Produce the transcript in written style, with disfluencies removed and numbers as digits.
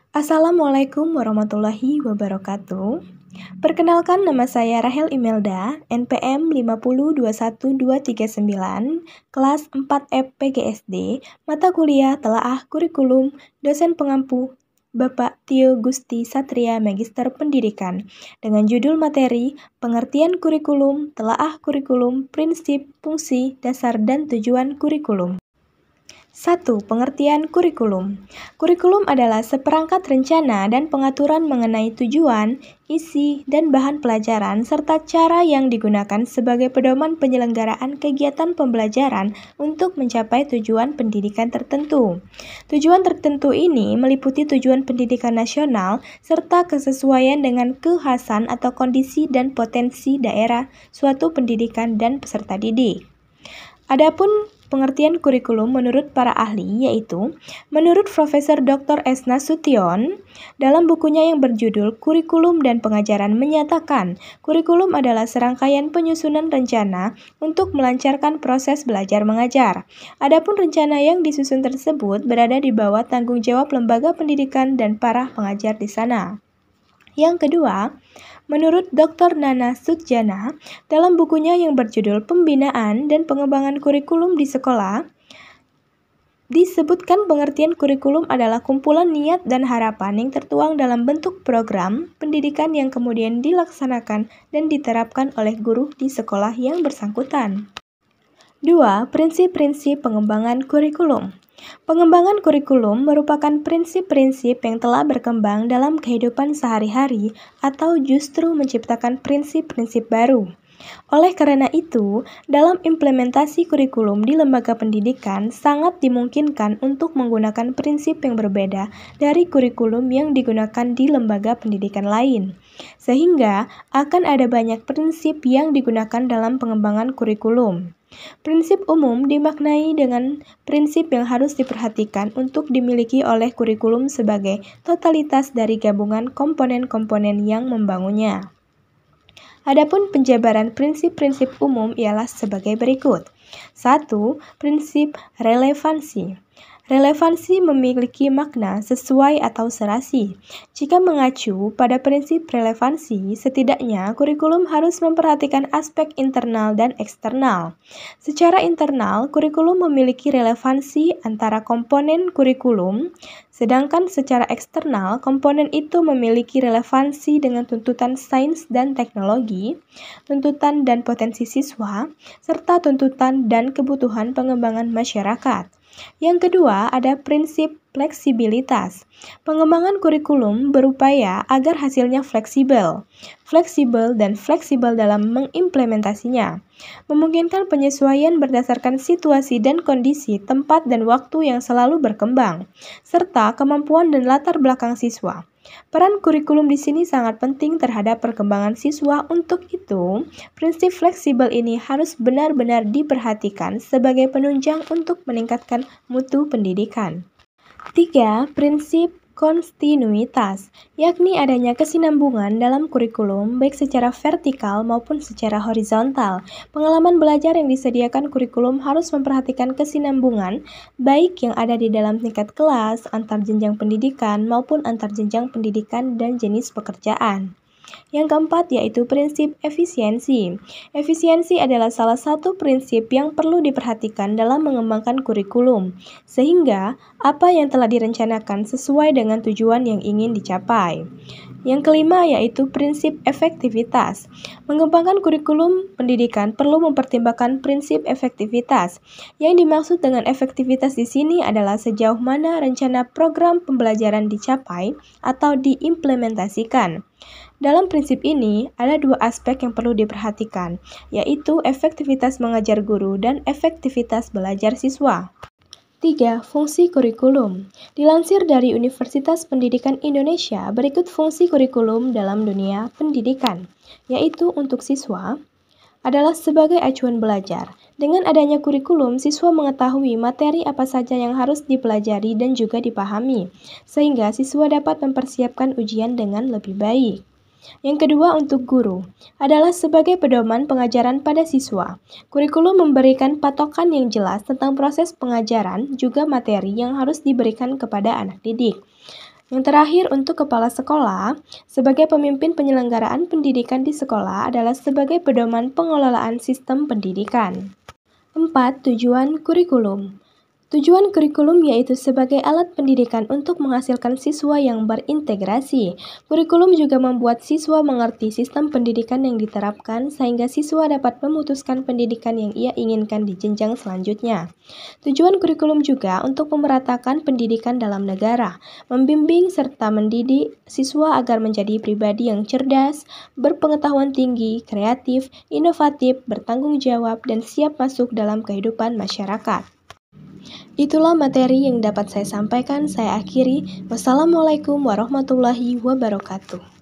Assalamualaikum warahmatullahi wabarakatuh. Perkenalkan, nama saya Rahel Imelda, NPM 5021239, kelas 4F PGSD, mata kuliah Telaah Kurikulum, dosen pengampu Bapak Tio Gusti Satria Magister Pendidikan, dengan judul materi Pengertian Kurikulum, Telaah Kurikulum, Prinsip, Fungsi, Dasar, dan Tujuan Kurikulum. 1. Pengertian kurikulum. Kurikulum adalah seperangkat rencana dan pengaturan mengenai tujuan, isi, dan bahan pelajaran, serta cara yang digunakan sebagai pedoman penyelenggaraan kegiatan pembelajaran untuk mencapai tujuan pendidikan tertentu. Tujuan tertentu ini meliputi tujuan pendidikan nasional, serta kesesuaian dengan kekhasan atau kondisi dan potensi daerah, suatu pendidikan, dan peserta didik. Adapun pengertian kurikulum menurut para ahli yaitu, menurut Profesor Dr. S. Nasution, dalam bukunya yang berjudul Kurikulum dan Pengajaran menyatakan, kurikulum adalah serangkaian penyusunan rencana untuk melancarkan proses belajar mengajar. Adapun rencana yang disusun tersebut berada di bawah tanggung jawab lembaga pendidikan dan para pengajar di sana. Yang kedua, menurut Dr. Nana Sutjana, dalam bukunya yang berjudul Pembinaan dan Pengembangan Kurikulum di Sekolah, disebutkan pengertian kurikulum adalah kumpulan niat dan harapan yang tertuang dalam bentuk program pendidikan yang kemudian dilaksanakan dan diterapkan oleh guru di sekolah yang bersangkutan. 2. Prinsip-prinsip pengembangan kurikulum. Pengembangan kurikulum merupakan prinsip-prinsip yang telah berkembang dalam kehidupan sehari-hari atau justru menciptakan prinsip-prinsip baru. Oleh karena itu, dalam implementasi kurikulum di lembaga pendidikan sangat dimungkinkan untuk menggunakan prinsip yang berbeda dari kurikulum yang digunakan di lembaga pendidikan lain. Sehingga akan ada banyak prinsip yang digunakan dalam pengembangan kurikulum. Prinsip umum dimaknai dengan prinsip yang harus diperhatikan untuk dimiliki oleh kurikulum sebagai totalitas dari gabungan komponen-komponen yang membangunnya. Adapun penjabaran prinsip-prinsip umum ialah sebagai berikut. 1. Prinsip relevansi. Relevansi memiliki makna sesuai atau serasi. Jika mengacu pada prinsip relevansi, setidaknya kurikulum harus memperhatikan aspek internal dan eksternal. Secara internal, kurikulum memiliki relevansi antara komponen kurikulum, sedangkan secara eksternal, komponen itu memiliki relevansi dengan tuntutan sains dan teknologi, tuntutan dan potensi siswa, serta tuntutan dan kebutuhan pengembangan masyarakat. Yang kedua, ada prinsip fleksibilitas. Pengembangan kurikulum berupaya agar hasilnya fleksibel dan fleksibel dalam mengimplementasinya, memungkinkan penyesuaian berdasarkan situasi dan kondisi, tempat dan waktu yang selalu berkembang, serta kemampuan dan latar belakang siswa. Peran kurikulum di sini sangat penting terhadap perkembangan siswa. Untuk itu, prinsip fleksibel ini harus benar-benar diperhatikan sebagai penunjang untuk meningkatkan mutu pendidikan. 3. Prinsip kontinuitas, yakni adanya kesinambungan dalam kurikulum baik secara vertikal maupun secara horizontal. Pengalaman belajar yang disediakan kurikulum harus memperhatikan kesinambungan baik yang ada di dalam tingkat kelas, antar jenjang pendidikan maupun antar jenjang pendidikan dan jenis pekerjaan. Yang keempat yaitu prinsip efisiensi. Efisiensi adalah salah satu prinsip yang perlu diperhatikan dalam mengembangkan kurikulum, sehingga apa yang telah direncanakan sesuai dengan tujuan yang ingin dicapai. Yang kelima yaitu prinsip efektivitas. Mengembangkan kurikulum pendidikan perlu mempertimbangkan prinsip efektivitas. Yang dimaksud dengan efektivitas di sini adalah sejauh mana rencana program pembelajaran dicapai atau diimplementasikan. Dalam prinsip ini, ada dua aspek yang perlu diperhatikan, yaitu efektivitas mengajar guru dan efektivitas belajar siswa. 3. Fungsi kurikulum. Dilansir dari Universitas Pendidikan Indonesia, berikut fungsi kurikulum dalam dunia pendidikan, yaitu untuk siswa, adalah sebagai acuan belajar. Dengan adanya kurikulum, siswa mengetahui materi apa saja yang harus dipelajari dan juga dipahami, sehingga siswa dapat mempersiapkan ujian dengan lebih baik. Yang kedua untuk guru, adalah sebagai pedoman pengajaran pada siswa. Kurikulum memberikan patokan yang jelas tentang proses pengajaran, juga materi yang harus diberikan kepada anak didik. Yang terakhir, untuk kepala sekolah, sebagai pemimpin penyelenggaraan pendidikan di sekolah adalah sebagai pedoman pengelolaan sistem pendidikan. 4. Tujuan kurikulum. Tujuan kurikulum yaitu sebagai alat pendidikan untuk menghasilkan siswa yang berintegrasi. Kurikulum juga membuat siswa mengerti sistem pendidikan yang diterapkan sehingga siswa dapat memutuskan pendidikan yang ia inginkan di jenjang selanjutnya. Tujuan kurikulum juga untuk memeratakan pendidikan dalam negara, membimbing serta mendidik siswa agar menjadi pribadi yang cerdas, berpengetahuan tinggi, kreatif, inovatif, bertanggung jawab, dan siap masuk dalam kehidupan masyarakat. Itulah materi yang dapat saya sampaikan. Saya akhiri. Wassalamualaikum warahmatullahi wabarakatuh.